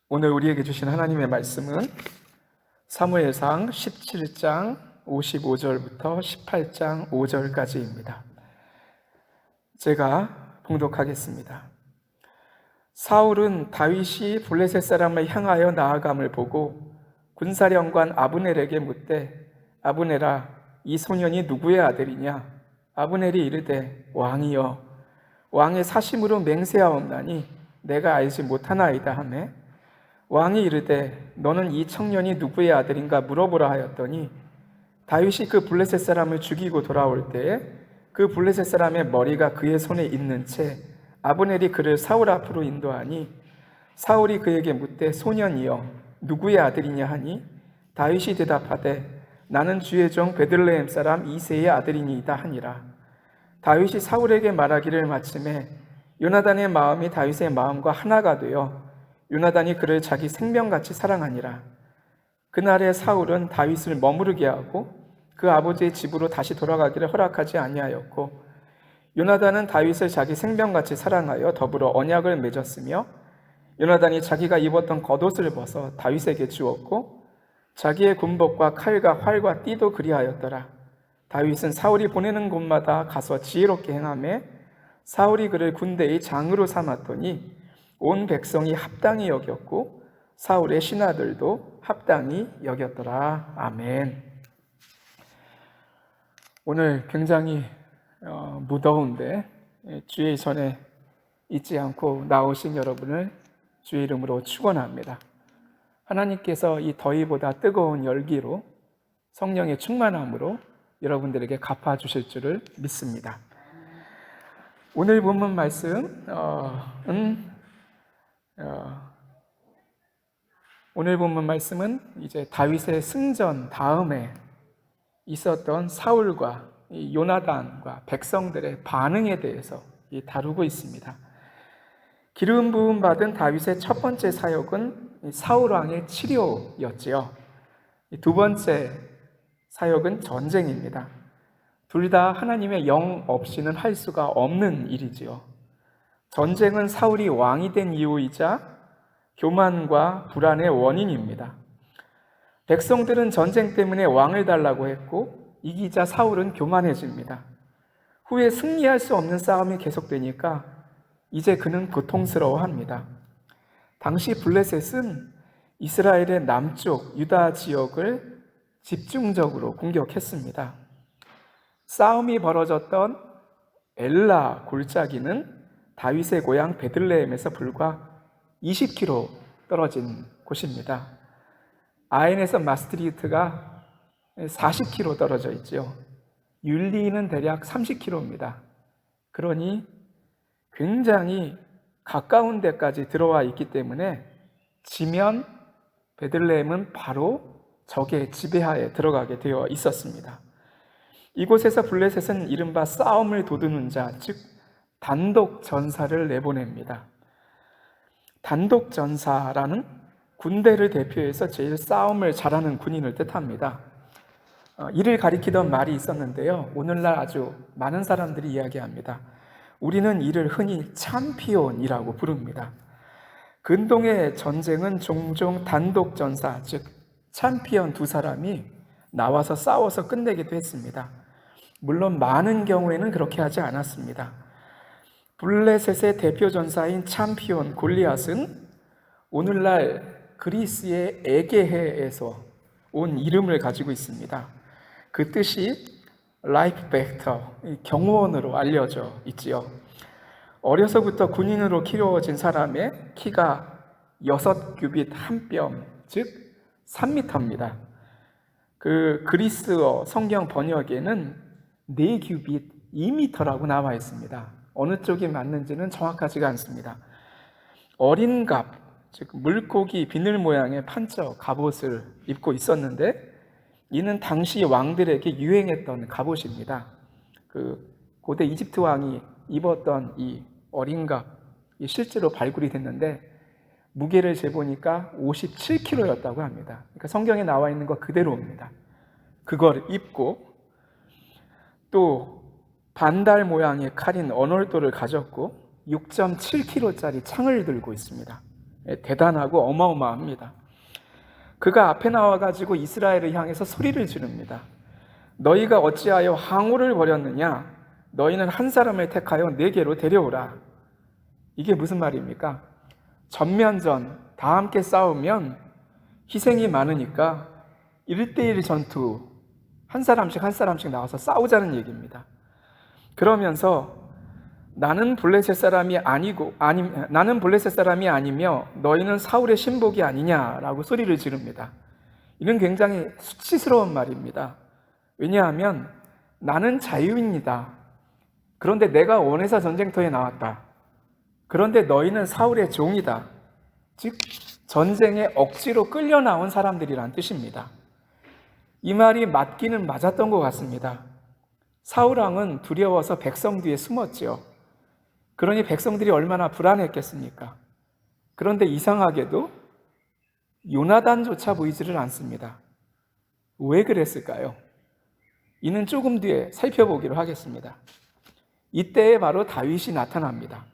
오늘 우리에게 주신 하나님의 말씀은 사무엘상 17장 55절부터 18장 5절까지입니다. 제가 봉독하겠습니다. 사울은 다윗이 블레셋 사람을 향하여 나아감을 보고 군사령관 아브넬에게 묻되, 아브넬아, 이 소년이 누구의 아들이냐? 아브넬이 이르되, 왕이여, 왕의 사심으로 맹세하옵나니 내가 알지 못하나이다 하매, 왕이 이르되, 너는 이 청년이 누구의 아들인가 물어보라 하였더니, 다윗이 그 블레셋 사람을 죽이고 돌아올 때에 그 블레셋 사람의 머리가 그의 손에 있는 채 아브넬이 그를 사울 앞으로 인도하니, 사울이 그에게 묻되, 소년이여, 누구의 아들이냐 하니, 다윗이 대답하되, 나는 주의 종 베들레헴 사람 이새의 아들이니이다 하니라. 다윗이 사울에게 말하기를 마침에 요나단의 마음이 다윗의 마음과 하나가 되어 요나단이 그를 자기 생명같이 사랑하니라. 그날에 사울은 다윗을 머무르게 하고 그 아버지의 집으로 다시 돌아가기를 허락하지 아니하였고, 요나단은 다윗을 자기 생명같이 사랑하여 더불어 언약을 맺었으며, 요나단이 자기가 입었던 겉옷을 벗어 다윗에게 주었고 자기의 군복과 칼과 활과 띠도 그리하였더라. 다윗은 사울이 보내는 곳마다 가서 지혜롭게 행하며 사울이 그를 군대의 장으로 삼았더니 온 백성이 합당히 여겼고 사울의 신하들도 합당히 여겼더라. 아멘. 오늘 굉장히 무더운데 주의 전에 잊지 않고 나오신 여러분을 주의 이름으로 축원합니다. 하나님께서 이 더위보다 뜨거운 열기로 성령의 충만함으로 여러분들에게 갚아주실 줄을 믿습니다. 오늘 본문 말씀은 이제 다윗의 승전 다음에 있었던 사울과 요나단과 백성들의 반응에 대해서 다루고 있습니다. 기름 부음 받은 다윗의 첫 번째 사역은 사울 왕의 치료였지요. 두 번째 사역은 전쟁입니다. 둘 다 하나님의 영 없이는 할 수가 없는 일이지요. 전쟁은 사울이 왕이 된 이유이자 교만과 불안의 원인입니다. 백성들은 전쟁 때문에 왕을 달라고 했고 이기자 사울은 교만해집니다. 후에 승리할 수 없는 싸움이 계속되니까 이제 그는 고통스러워합니다. 당시 블레셋은 이스라엘의 남쪽 유다 지역을 집중적으로 공격했습니다. 싸움이 벌어졌던 엘라 골짜기는 다윗의 고향 베들레헴에서 불과 20km 떨어진 곳입니다. 아엔에서 마스트리트가 40km 떨어져 있죠. 율리는 대략 30km입니다. 그러니 굉장히 가까운 데까지 들어와 있기 때문에 지면 베들레헴은 바로 적의 지배하에 들어가게 되어 있었습니다. 이곳에서 블레셋은 이른바 싸움을 도두는 자, 즉 단독 전사를 내보냅니다. 단독 전사라는 군대를 대표해서 제일 싸움을 잘하는 군인을 뜻합니다. 이를 가리키던 말이 있었는데요. 오늘날 아주 많은 사람들이 이야기합니다. 우리는 이를 흔히 챔피언이라고 부릅니다. 근동의 전쟁은 종종 단독 전사, 즉 챔피언 두 사람이 나와서 싸워서 끝내기도 했습니다. 물론 많은 경우에는 그렇게 하지 않았습니다. 블레셋의 대표 전사인 챔피언 골리앗은 오늘날 그리스의 에게해에서 온 이름을 가지고 있습니다. 그 뜻이 라이프 벡터, 경호원으로 알려져 있지요. 어려서부터 군인으로 키워진 사람의 키가 6규빗 한 뼘, 즉 3m입니다. 그 그리스어 성경 번역에는 4규빗 2m라고 나와 있습니다. 어느 쪽이 맞는지는 정확하지가 않습니다. 어린 갑, 즉 물고기 비늘 모양의 판처 갑옷을 입고 있었는데 이는 당시 왕들에게 유행했던 갑옷입니다. 그 고대 이집트 왕이 입었던 이 어린 갑, 실제로 발굴이 됐는데 무게를 재보니까 57kg였다고 합니다. 그러니까 성경에 나와 있는 것 그대로입니다. 그걸 입고 또 반달 모양의 칼인 언월도를 가졌고 6.7kg짜리 창을 들고 있습니다. 대단하고 어마어마합니다. 그가 앞에 나와가지고 이스라엘을 향해서 소리를 지릅니다. 너희가 어찌하여 항우를 벌였느냐? 너희는 한 사람을 택하여 내게로 데려오라. 이게 무슨 말입니까? 전면전 다 함께 싸우면 희생이 많으니까 1대1 전투 한 사람씩 나와서 싸우자는 얘기입니다. 그러면서 나는 블레셋 사람이 아니며 너희는 사울의 신복이 아니냐라고 소리를 지릅니다. 이는 굉장히 수치스러운 말입니다. 왜냐하면 나는 자유인이다. 그런데 내가 원해서 전쟁터에 나왔다. 그런데 너희는 사울의 종이다. 즉 전쟁에 억지로 끌려 나온 사람들이란 뜻입니다. 이 말이 맞기는 맞았던 것 같습니다. 사울 왕은 두려워서 백성 뒤에 숨었지요. 그러니 백성들이 얼마나 불안했겠습니까? 그런데 이상하게도 요나단조차 보이지를 않습니다. 왜 그랬을까요? 이는 조금 뒤에 살펴보기로 하겠습니다. 이때에 바로 다윗이 나타납니다.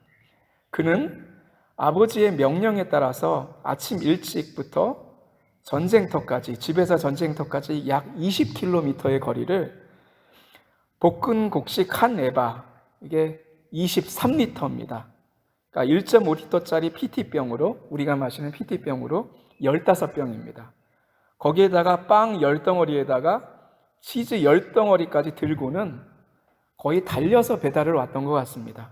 그는 아버지의 명령에 따라서 아침 일찍부터 집에서 전쟁터까지 약 20km의 거리를 볶은 곡식 한 에바, 이게 23리터입니다. 그러니까 1.5리터짜리 PT병으로, 우리가 마시는 PT병으로 15병입니다. 거기에다가 빵 10덩어리에다가 치즈 10덩어리까지 들고는 거의 달려서 배달을 왔던 것 같습니다.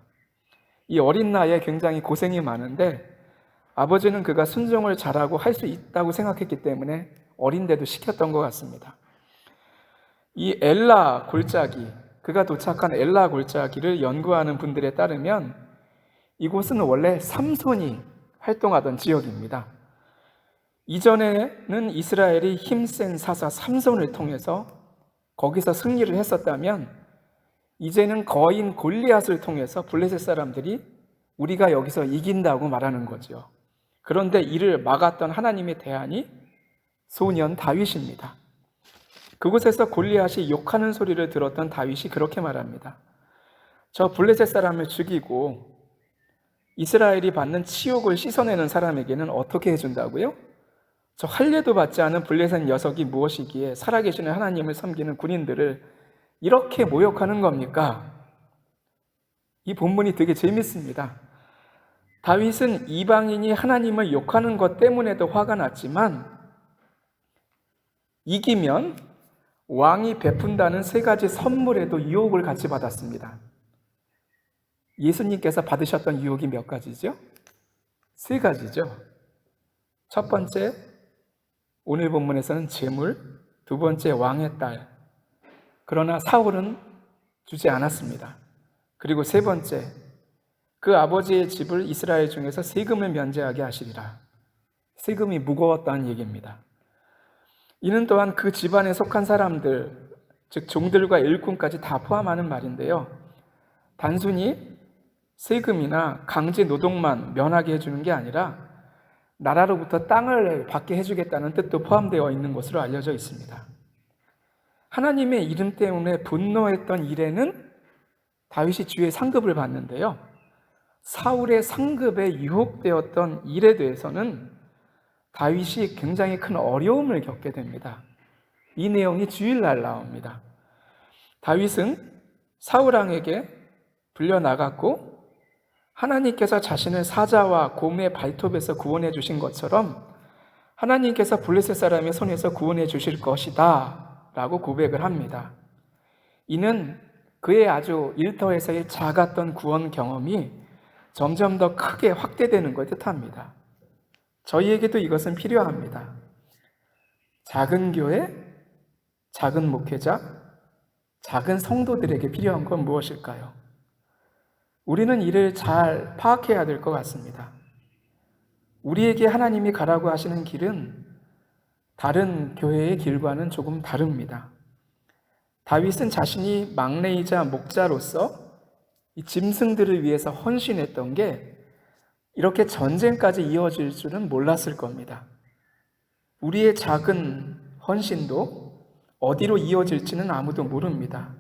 이 어린 나이에 굉장히 고생이 많은데 아버지는 그가 순종을 잘하고 할 수 있다고 생각했기 때문에 어린데도 시켰던 것 같습니다. 이 엘라 골짜기, 그가 도착한 엘라 골짜기를 연구하는 분들에 따르면 이곳은 원래 삼손이 활동하던 지역입니다. 이전에는 이스라엘이 힘센 사사 삼손을 통해서 거기서 승리를 했었다면 이제는 거인 골리앗을 통해서 블레셋 사람들이 우리가 여기서 이긴다고 말하는 거죠. 그런데 이를 막았던 하나님의 대안이 소년 다윗입니다. 그곳에서 골리앗이 욕하는 소리를 들었던 다윗이 그렇게 말합니다. 저 블레셋 사람을 죽이고 이스라엘이 받는 치욕을 씻어내는 사람에게는 어떻게 해준다고요? 저 할례도 받지 않은 블레셋 녀석이 무엇이기에 살아계시는 하나님을 섬기는 군인들을 이렇게 모욕하는 겁니까? 이 본문이 되게 재밌습니다. 다윗은 이방인이 하나님을 욕하는 것 때문에도 화가 났지만 이기면 왕이 베푼다는 3가지 선물에도 유혹을 같이 받았습니다. 예수님께서 받으셨던 유혹이 몇 가지죠? 3가지죠. 첫 번째, 오늘 본문에서는 재물, 2번째 왕의 딸. 그러나 사울은 주지 않았습니다. 그리고 3번째, 그 아버지의 집을 이스라엘 중에서 세금을 면제하게 하시리라. 세금이 무거웠다는 얘기입니다. 이는 또한 그 집안에 속한 사람들, 즉 종들과 일꾼까지 다 포함하는 말인데요. 단순히 세금이나 강제 노동만 면하게 해주는 게 아니라 나라로부터 땅을 받게 해주겠다는 뜻도 포함되어 있는 것으로 알려져 있습니다. 하나님의 이름 때문에 분노했던 일에는 다윗이 주의 상급을 받는데요. 사울의 상급에 유혹되었던 일에 대해서는 다윗이 굉장히 큰 어려움을 겪게 됩니다. 이 내용이 주일날 나옵니다. 다윗은 사울 왕에게 불려나갔고 하나님께서 자신을 사자와 곰의 발톱에서 구원해 주신 것처럼 하나님께서 블레셋 사람의 손에서 구원해 주실 것이다 라고 고백을 합니다. 이는 그의 아주 일터에서의 작았던 구원 경험이 점점 더 크게 확대되는 걸 뜻합니다. 저희에게도 이것은 필요합니다. 작은 교회, 작은 목회자, 작은 성도들에게 필요한 건 무엇일까요? 우리는 이를 잘 파악해야 될 것 같습니다. 우리에게 하나님이 가라고 하시는 길은 다른 교회의 길과는 조금 다릅니다. 다윗은 자신이 막내이자 목자로서 이 짐승들을 위해서 헌신했던 게 이렇게 전쟁까지 이어질 줄은 몰랐을 겁니다. 우리의 작은 헌신도 어디로 이어질지는 아무도 모릅니다.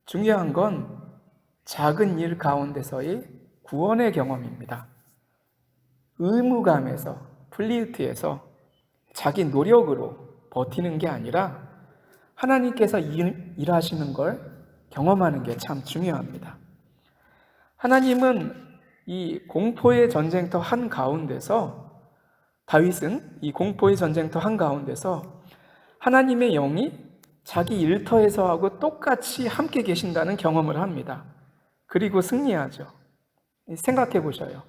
중요한 건 작은 일 가운데서의 구원의 경험입니다. 의무감에서, 플리트에서 자기 노력으로 버티는 게 아니라 하나님께서 일하시는 걸 경험하는 게 참 중요합니다. 하나님은 이 공포의 전쟁터 한가운데서, 다윗은 이 공포의 전쟁터 한가운데서 하나님의 영이 자기 일터에서 하고 똑같이 함께 계신다는 경험을 합니다. 그리고 승리하죠. 생각해 보셔요.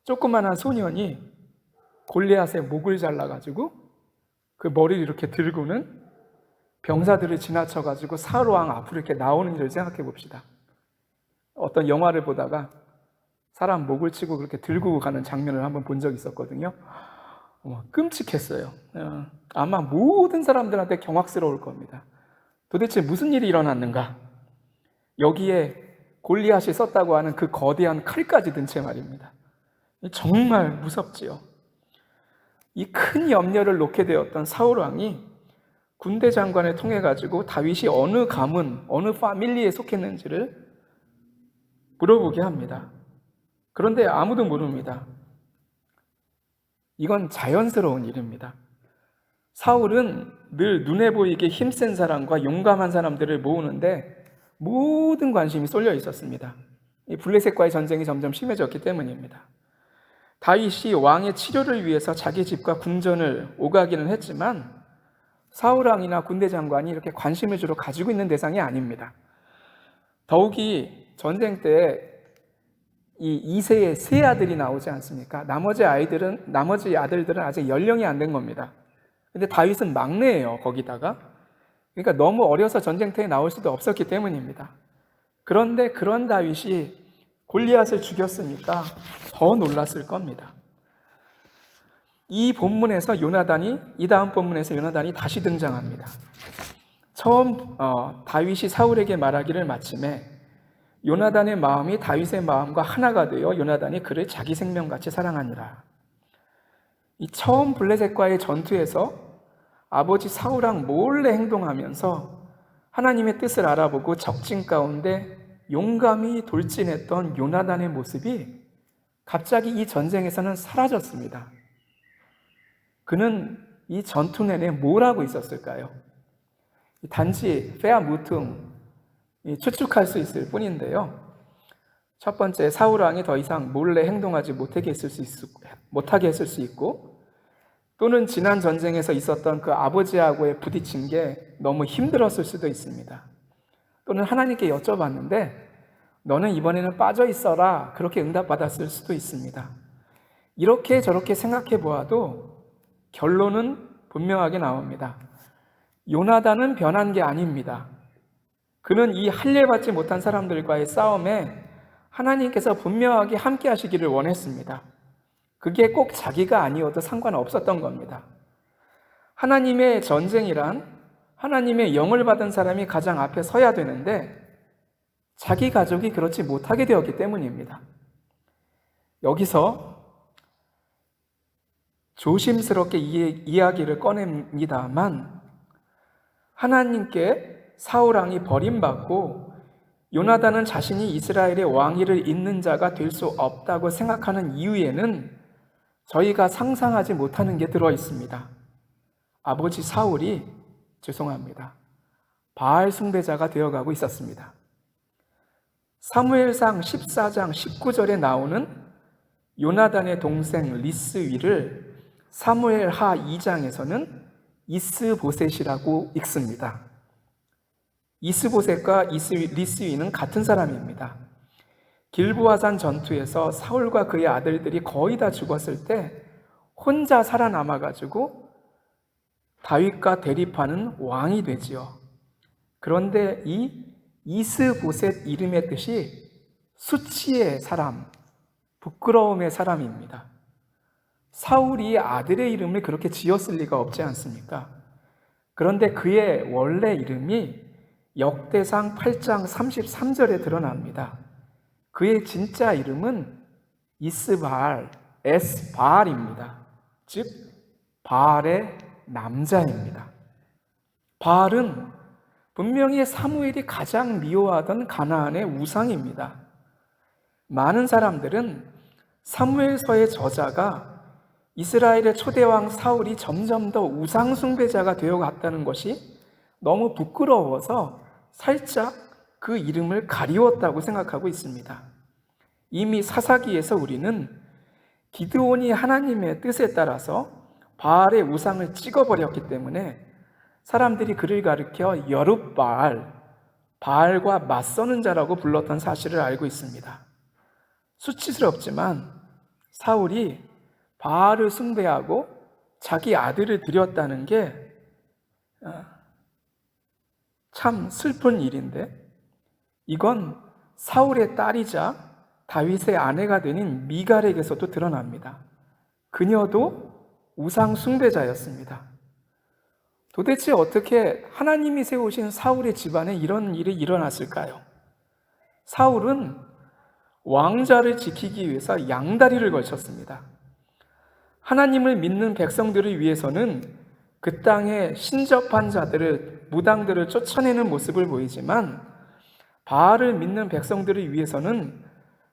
조그만한 소년이 골리앗의 목을 잘라가지고 그 머리를 이렇게 들고는 병사들을 지나쳐가지고 사울 왕 앞으로 이렇게 나오는 일을 생각해 봅시다. 어떤 영화를 보다가 사람 목을 치고 그렇게 들고 가는 장면을 한번 본 적이 있었거든요. 끔찍했어요. 아마 모든 사람들한테 경악스러울 겁니다. 도대체 무슨 일이 일어났는가? 여기에 골리앗이 썼다고 하는 그 거대한 칼까지 든 채 말입니다. 정말 무섭지요. 이 큰 염려를 놓게 되었던 사울 왕이 군대 장관을 통해 가지고 다윗이 어느 가문, 어느 파밀리에 속했는지를 물어보게 합니다. 그런데 아무도 모릅니다. 이건 자연스러운 일입니다. 사울은 늘 눈에 보이게 힘센 사람과 용감한 사람들을 모으는데 모든 관심이 쏠려 있었습니다. 이 블레셋과의 전쟁이 점점 심해졌기 때문입니다. 다윗이 왕의 치료를 위해서 자기 집과 궁전을 오가기는 했지만 사울 왕이나 군대 장관이 이렇게 관심을 주로 가지고 있는 대상이 아닙니다. 더욱이 전쟁 때 이 2세의 세 아들이 나오지 않습니까? 나머지 아들들은 아직 연령이 안 된 겁니다. 근데 다윗은 막내예요, 거기다가. 그러니까 너무 어려서 전쟁터에 나올 수도 없었기 때문입니다. 그런데 그런 다윗이 골리앗을 죽였으니까 더 놀랐을 겁니다. 이 다음 본문에서 요나단이 다시 등장합니다. 처음 다윗이 사울에게 말하기를 마침에 요나단의 마음이 다윗의 마음과 하나가 되어 요나단이 그를 자기 생명같이 사랑하니라. 이 처음 블레셋과의 전투에서 아버지 사울왕 몰래 행동하면서 하나님의 뜻을 알아보고 적진 가운데 용감히 돌진했던 요나단의 모습이 갑자기 이 전쟁에서는 사라졌습니다. 그는 이 전투 내내 뭘 하고 있었을까요? 단지 페아무퉁 추측할 수 있을 뿐인데요. 첫 번째, 사울왕이 더 이상 몰래 행동하지 못하게 했을 수 있고, 또는 지난 전쟁에서 있었던 그 아버지하고의 부딪힌 게 너무 힘들었을 수도 있습니다. 또는 하나님께 여쭤봤는데 너는 이번에는 빠져 있어라, 그렇게 응답받았을 수도 있습니다. 이렇게 저렇게 생각해 보아도 결론은 분명하게 나옵니다. 요나단은 변한 게 아닙니다. 그는 이 할례받지 못한 사람들과의 싸움에 하나님께서 분명하게 함께 하시기를 원했습니다. 그게 꼭 자기가 아니어도 상관없었던 겁니다. 하나님의 전쟁이란 하나님의 영을 받은 사람이 가장 앞에 서야 되는데 자기 가족이 그렇지 못하게 되었기 때문입니다. 여기서 조심스럽게 이야기를 꺼냅니다만, 하나님께 사울왕이 버림받고 요나단은 자신이 이스라엘의 왕위를 잇는 자가 될 수 없다고 생각하는 이유에는 저희가 상상하지 못하는 게 들어 있습니다. 아버지 사울이 바알 숭배자가 되어가고 있었습니다. 사무엘상 14장 19절에 나오는 요나단의 동생 리스위를 사무엘하 2장에서는 이스보셋이라고 읽습니다. 이스보셋과 리스위는 같은 사람입니다. 길보아산 전투에서 사울과 그의 아들들이 거의 다 죽었을 때 혼자 살아남아가지고 다윗과 대립하는 왕이 되지요. 그런데 이 이스보셋 이름의 뜻이 수치의 사람, 부끄러움의 사람입니다. 사울이 아들의 이름을 그렇게 지었을 리가 없지 않습니까? 그런데 그의 원래 이름이 역대상 8장 33절에 드러납니다. 그의 진짜 이름은 이스바알, 에스바알입니다. 즉 바알의 남자입니다. 바알은 분명히 사무엘이 가장 미워하던 가나안의 우상입니다. 많은 사람들은 사무엘서의 저자가 이스라엘의 초대왕 사울이 점점 더 우상숭배자가 되어갔다는 것이 너무 부끄러워서 살짝 그 이름을 가리웠다고 생각하고 있습니다. 이미 사사기에서 우리는 기드온이 하나님의 뜻에 따라서 바알의 우상을 찍어버렸기 때문에 사람들이 그를 가리켜 여룻바알, 바알과 맞서는 자라고 불렀던 사실을 알고 있습니다. 수치스럽지만 사울이 바알을 숭배하고 자기 아들을 드렸다는 게 참 슬픈 일인데, 이건 사울의 딸이자 다윗의 아내가 되는 미갈에게서도 드러납니다. 그녀도 우상 숭배자였습니다. 도대체 어떻게 하나님이 세우신 사울의 집안에 이런 일이 일어났을까요? 사울은 왕자를 지키기 위해서 양다리를 걸쳤습니다. 하나님을 믿는 백성들을 위해서는 그 땅에 신접한 자들을, 무당들을 쫓아내는 모습을 보이지만, 바알을 믿는 백성들을 위해서는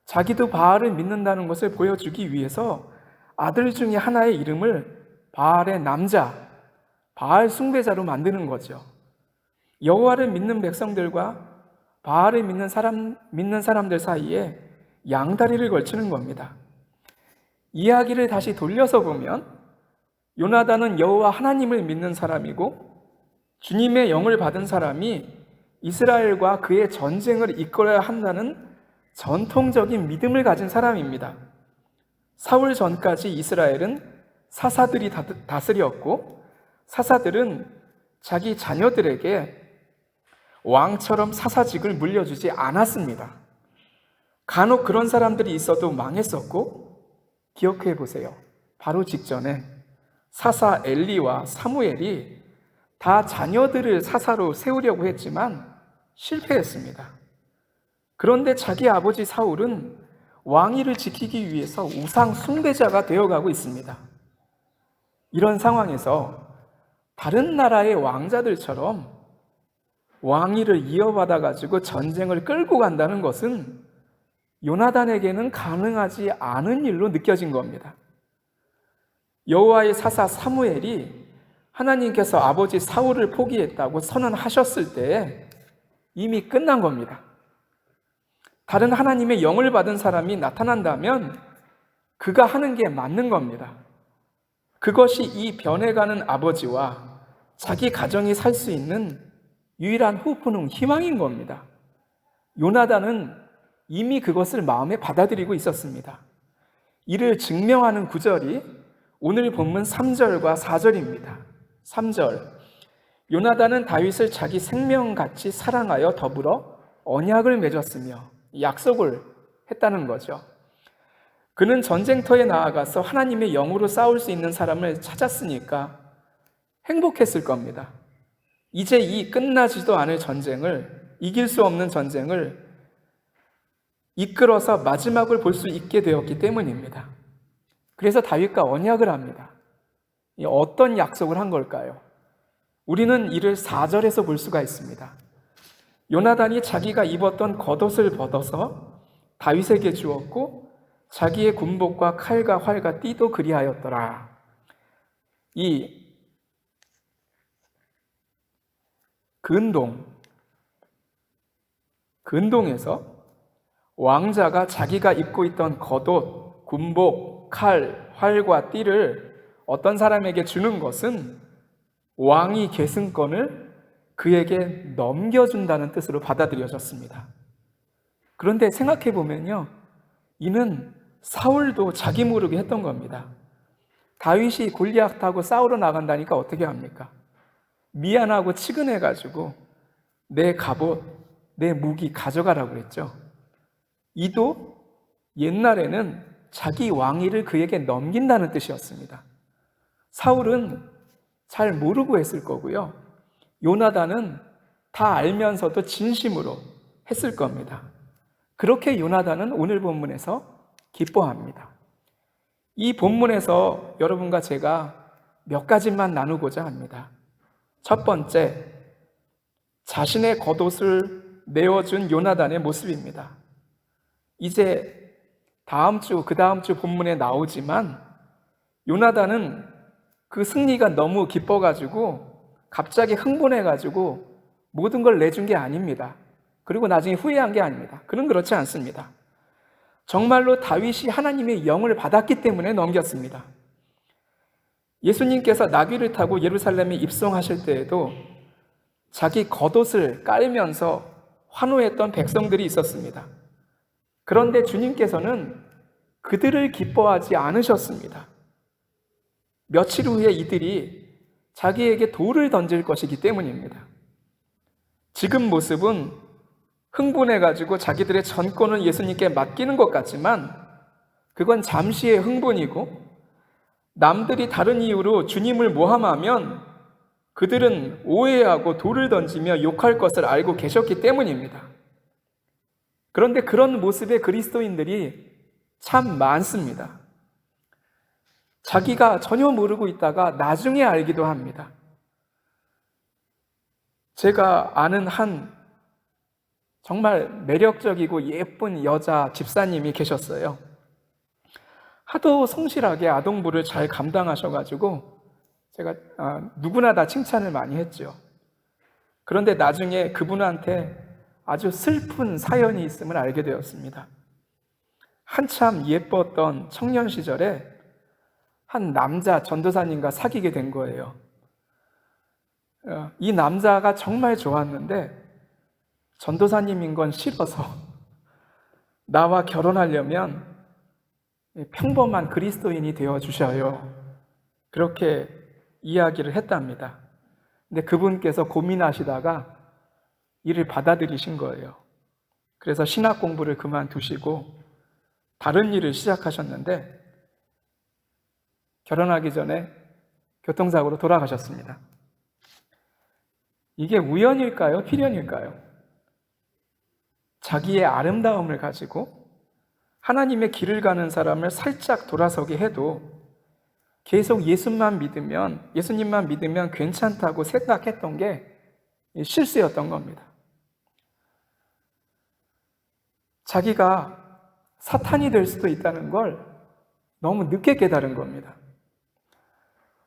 자기도 바알을 믿는다는 것을 보여주기 위해서 아들 중에 하나의 이름을 바알의 남자, 바알 숭배자로 만드는 거죠. 여호와를 믿는 백성들과 바알을 믿는 사람들 사이에 양다리를 걸치는 겁니다. 이야기를 다시 돌려서 보면 요나단은 여호와 하나님을 믿는 사람이고 주님의 영을 받은 사람이 이스라엘과 그의 전쟁을 이끌어야 한다는 전통적인 믿음을 가진 사람입니다. 사울 전까지 이스라엘은 사사들이 다스렸고, 사사들은 자기 자녀들에게 왕처럼 사사직을 물려주지 않았습니다. 간혹 그런 사람들이 있어도 망했었고, 기억해 보세요. 바로 직전에 사사 엘리와 사무엘이 다 자녀들을 사사로 세우려고 했지만 실패했습니다. 그런데 자기 아버지 사울은 왕위를 지키기 위해서 우상 숭배자가 되어가고 있습니다. 이런 상황에서 다른 나라의 왕자들처럼 왕위를 이어받아 가지고 전쟁을 끌고 간다는 것은 요나단에게는 가능하지 않은 일로 느껴진 겁니다. 여호와의 사사 사무엘이 하나님께서 아버지 사울을 포기했다고 선언하셨을 때에 이미 끝난 겁니다. 다른 하나님의 영을 받은 사람이 나타난다면 그가 하는 게 맞는 겁니다. 그것이 이 변해가는 아버지와 자기 가정이 살 수 있는 유일한 후포는 희망인 겁니다. 요나단은 이미 그것을 마음에 받아들이고 있었습니다. 이를 증명하는 구절이 오늘 본문 3절과 4절입니다. 3절, 요나단은 다윗을 자기 생명같이 사랑하여 더불어 언약을 맺었으며 약속을 했다는 거죠. 그는 전쟁터에 나아가서 하나님의 영으로 싸울 수 있는 사람을 찾았으니까 행복했을 겁니다. 이제 이 끝나지도 않을 전쟁을, 이길 수 없는 전쟁을 이끌어서 마지막을 볼 수 있게 되었기 때문입니다. 그래서 다윗과 언약을 합니다. 어떤 약속을 한 걸까요? 우리는 이를 4절에서 볼 수가 있습니다. 요나단이 자기가 입었던 겉옷을 벗어서 다윗에게 주었고 자기의 군복과 칼과 활과 띠도 그리하였더라. 이 근동에서 왕자가 자기가 입고 있던 겉옷, 군복, 칼, 활과 띠를 어떤 사람에게 주는 것은 왕이 계승권을 그에게 넘겨준다는 뜻으로 받아들여졌습니다. 그런데 생각해 보면요, 이는 사울도 자기 모르게 했던 겁니다. 다윗이 골리앗하고 싸우러 나간다니까 어떻게 합니까? 미안하고 치근해가지고 내 갑옷, 내 무기 가져가라고 그랬죠. 이도 옛날에는 자기 왕위를 그에게 넘긴다는 뜻이었습니다. 사울은 잘 모르고 했을 거고요. 요나단은 다 알면서도 진심으로 했을 겁니다. 그렇게 요나단은 오늘 본문에서 기뻐합니다. 이 본문에서 여러분과 제가 몇 가지만 나누고자 합니다. 첫 번째, 자신의 겉옷을 내어준 요나단의 모습입니다. 이제 다음 주, 그 다음 주 본문에 나오지만 요나단은 그 승리가 너무 기뻐가지고 갑자기 흥분해가지고 모든 걸 내준 게 아닙니다. 그리고 나중에 후회한 게 아닙니다. 그는 그렇지 않습니다. 정말로 다윗이 하나님의 영을 받았기 때문에 넘겼습니다. 예수님께서 나귀를 타고 예루살렘에 입성하실 때에도 자기 겉옷을 깔면서 환호했던 백성들이 있었습니다. 그런데 주님께서는 그들을 기뻐하지 않으셨습니다. 며칠 후에 이들이 자기에게 돌을 던질 것이기 때문입니다. 지금 모습은 흥분해가지고 자기들의 전권을 예수님께 맡기는 것 같지만 그건 잠시의 흥분이고, 남들이 다른 이유로 주님을 모함하면 그들은 오해하고 돌을 던지며 욕할 것을 알고 계셨기 때문입니다. 그런데 그런 모습의 그리스도인들이 참 많습니다. 자기가 전혀 모르고 있다가 나중에 알기도 합니다. 제가 아는 한 정말 매력적이고 예쁜 여자 집사님이 계셨어요. 하도 성실하게 아동부를 잘 감당하셔가지고 제가 누구나 다 칭찬을 많이 했죠. 그런데 나중에 그분한테 아주 슬픈 사연이 있음을 알게 되었습니다. 한참 예뻤던 청년 시절에 한 남자 전도사님과 사귀게 된 거예요. 이 남자가 정말 좋았는데 전도사님인 건 싫어서 나와 결혼하려면 평범한 그리스도인이 되어주셔요. 그렇게 이야기를 했답니다. 근데 그분께서 고민하시다가 이를 받아들이신 거예요. 그래서 신학 공부를 그만두시고 다른 일을 시작하셨는데 결혼하기 전에 교통사고로 돌아가셨습니다. 이게 우연일까요? 필연일까요? 자기의 아름다움을 가지고 하나님의 길을 가는 사람을 살짝 돌아서게 해도 계속 예수님만 믿으면 괜찮다고 생각했던 게 실수였던 겁니다. 자기가 사탄이 될 수도 있다는 걸 너무 늦게 깨달은 겁니다.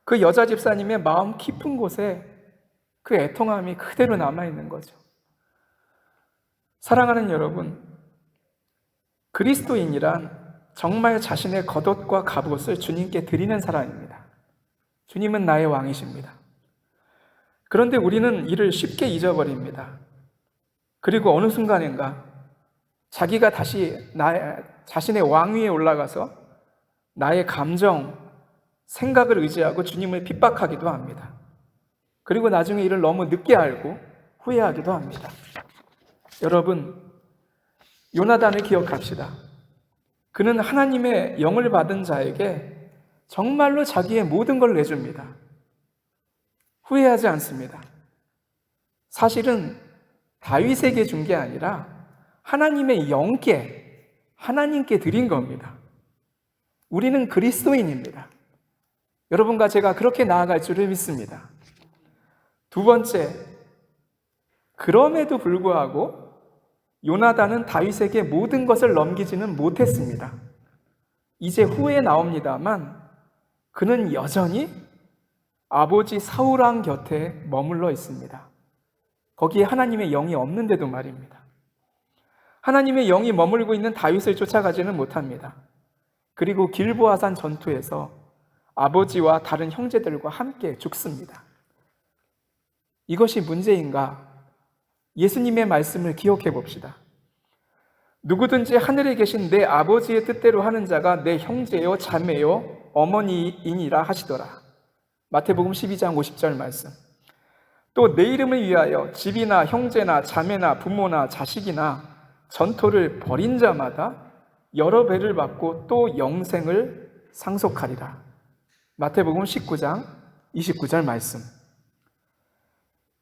그 여자 집사님의 마음 깊은 곳에 그 애통함이 그대로 남아있는 거죠. 사랑하는 여러분, 그리스도인이란 정말 자신의 겉옷과 갑옷을 주님께 드리는 사람입니다. 주님은 나의 왕이십니다. 그런데 우리는 이를 쉽게 잊어버립니다. 그리고 어느 순간인가 자기가 다시 자신의 왕위에 올라가서 나의 감정, 생각을 의지하고 주님을 핍박하기도 합니다. 그리고 나중에 이를 너무 늦게 알고 후회하기도 합니다. 여러분, 요나단을 기억합시다. 그는 하나님의 영을 받은 자에게 정말로 자기의 모든 걸 내줍니다. 후회하지 않습니다. 사실은 다윗에게 준 게 아니라 하나님의 영께, 하나님께 드린 겁니다. 우리는 그리스도인입니다. 여러분과 제가 그렇게 나아갈 줄을 믿습니다. 두 번째, 그럼에도 불구하고 요나단은 다윗에게 모든 것을 넘기지는 못했습니다. 이제 후에 나옵니다만 그는 여전히 아버지 사울왕 곁에 머물러 있습니다. 거기에 하나님의 영이 없는데도 말입니다. 하나님의 영이 머물고 있는 다윗을 쫓아가지는 못합니다. 그리고 길보아산 전투에서 아버지와 다른 형제들과 함께 죽습니다. 이것이 문제인가? 예수님의 말씀을 기억해 봅시다. 누구든지 하늘에 계신 내 아버지의 뜻대로 하는 자가 내 형제요 자매요 어머니이니라 하시더라. 마태복음 12장 50절 말씀. 또 내 이름을 위하여 집이나 형제나 자매나 부모나 자식이나 전토를 벌인 자마다 여러 배를 받고 또 영생을 상속하리라. 마태복음 19장 29절 말씀.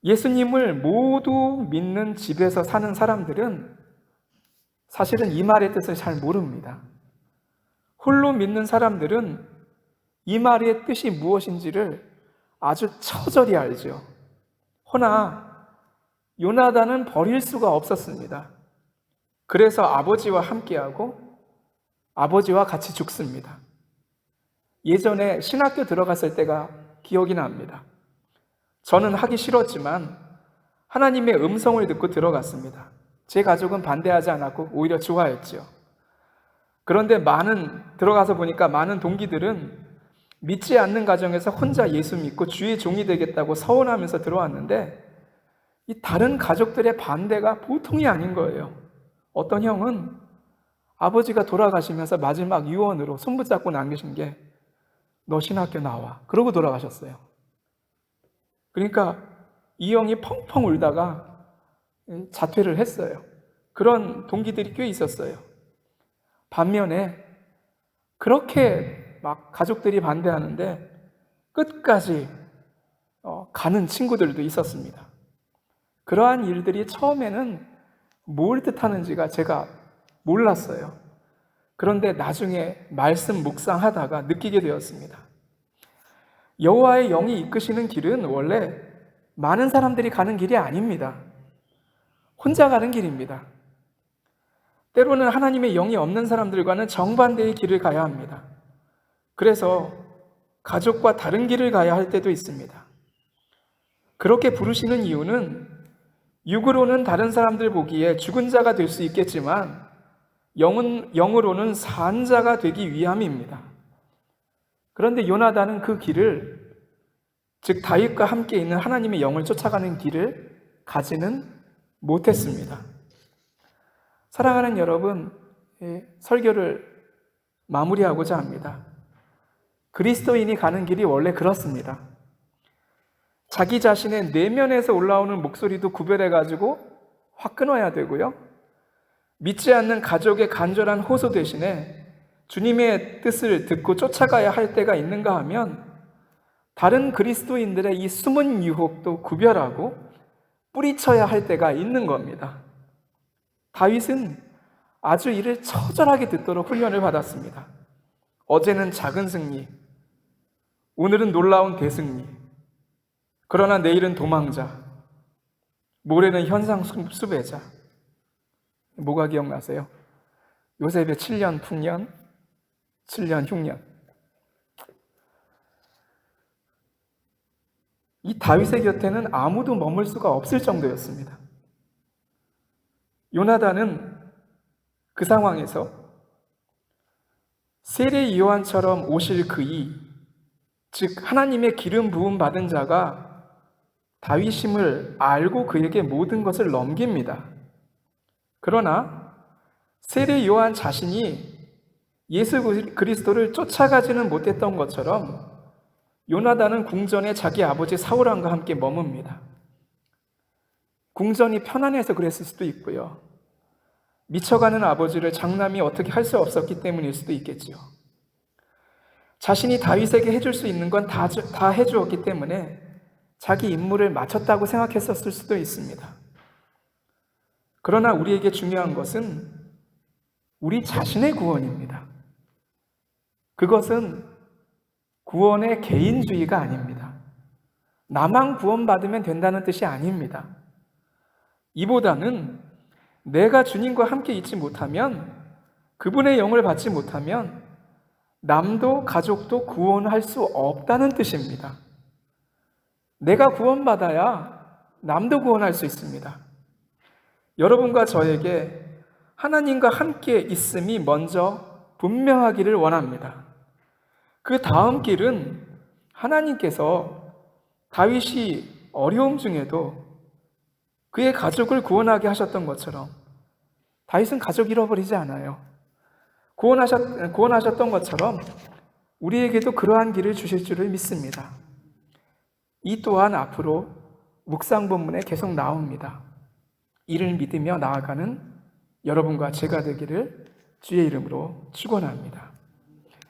예수님을 모두 믿는 집에서 사는 사람들은 사실은 이 말의 뜻을 잘 모릅니다. 홀로 믿는 사람들은 이 말의 뜻이 무엇인지를 아주 처절히 알죠. 허나 요나단은 버릴 수가 없었습니다. 그래서 아버지와 함께하고 아버지와 같이 죽습니다. 예전에 신학교 들어갔을 때가 기억이 납니다. 저는 하기 싫었지만 하나님의 음성을 듣고 들어갔습니다. 제 가족은 반대하지 않았고 오히려 좋아했죠. 그런데 들어가서 보니까 많은 동기들은 믿지 않는 가정에서 혼자 예수 믿고 주의 종이 되겠다고 서원하면서 들어왔는데 이 다른 가족들의 반대가 보통이 아닌 거예요. 어떤 형은 아버지가 돌아가시면서 마지막 유언으로 손붙잡고 남기신 게 너 신학교 나와. 그러고 돌아가셨어요. 그러니까 이 형이 펑펑 울다가 자퇴를 했어요. 그런 동기들이 꽤 있었어요. 반면에 그렇게 막 가족들이 반대하는데 끝까지 가는 친구들도 있었습니다. 그러한 일들이 처음에는 뭘 뜻하는지가 제가 몰랐어요. 그런데 나중에 말씀 묵상하다가 느끼게 되었습니다. 여호와의 영이 이끄시는 길은 원래 많은 사람들이 가는 길이 아닙니다. 혼자 가는 길입니다. 때로는 하나님의 영이 없는 사람들과는 정반대의 길을 가야 합니다. 그래서 가족과 다른 길을 가야 할 때도 있습니다. 그렇게 부르시는 이유는 육으로는 다른 사람들 보기에 죽은 자가 될 수 있겠지만 영으로는 산 자가 되기 위함입니다. 그런데 요나단은 그 길을, 즉 다윗과 함께 있는 하나님의 영을 쫓아가는 길을 가지는 못했습니다. 사랑하는 여러분, 설교를 마무리하고자 합니다. 그리스도인이 가는 길이 원래 그렇습니다. 자기 자신의 내면에서 올라오는 목소리도 구별해가지고 확 끊어야 되고요. 믿지 않는 가족의 간절한 호소 대신에 주님의 뜻을 듣고 쫓아가야 할 때가 있는가 하면 다른 그리스도인들의 이 숨은 유혹도 구별하고 뿌리쳐야 할 때가 있는 겁니다. 다윗은 아주 이를 처절하게 듣도록 훈련을 받았습니다. 어제는 작은 승리, 오늘은 놀라운 대승리, 그러나 내일은 도망자, 모레는 현상 수배자. 뭐가 기억나세요? 요셉의 7년 풍년, 7년 흉년. 이 다윗의 곁에는 아무도 머물 수가 없을 정도였습니다. 요나단은 그 상황에서 세례 요한처럼 오실 그이, 즉 하나님의 기름 부음 받은 자가 다윗임을 알고 그에게 모든 것을 넘깁니다. 그러나 세례 요한 자신이 예수 그리스도를 쫓아가지는 못했던 것처럼 요나단은 궁전에 자기 아버지 사울왕과 함께 머뭅니다. 궁전이 편안해서 그랬을 수도 있고요. 미쳐가는 아버지를 장남이 어떻게 할 수 없었기 때문일 수도 있겠지요. 자신이 다윗에게 해줄 수 있는 건 다 해주었기 때문에 자기 임무를 마쳤다고 생각했었을 수도 있습니다. 그러나 우리에게 중요한 것은 우리 자신의 구원입니다. 그것은 구원의 개인주의가 아닙니다. 나만 구원받으면 된다는 뜻이 아닙니다. 이보다는 내가 주님과 함께 있지 못하면, 그분의 영을 받지 못하면 남도 가족도 구원할 수 없다는 뜻입니다. 내가 구원받아야 남도 구원할 수 있습니다. 여러분과 저에게 하나님과 함께 있음이 먼저 분명하기를 원합니다. 그 다음 길은 하나님께서 다윗이 어려움 중에도 그의 가족을 구원하게 하셨던 것처럼 다윗은 가족 잃어버리지 않아요. 구원하셨던 것처럼 우리에게도 그러한 길을 주실 줄을 믿습니다. 이 또한 앞으로 묵상 본문에 계속 나옵니다. 이를 믿으며 나아가는 여러분과 제가 되기를 주의 이름으로 축원합니다.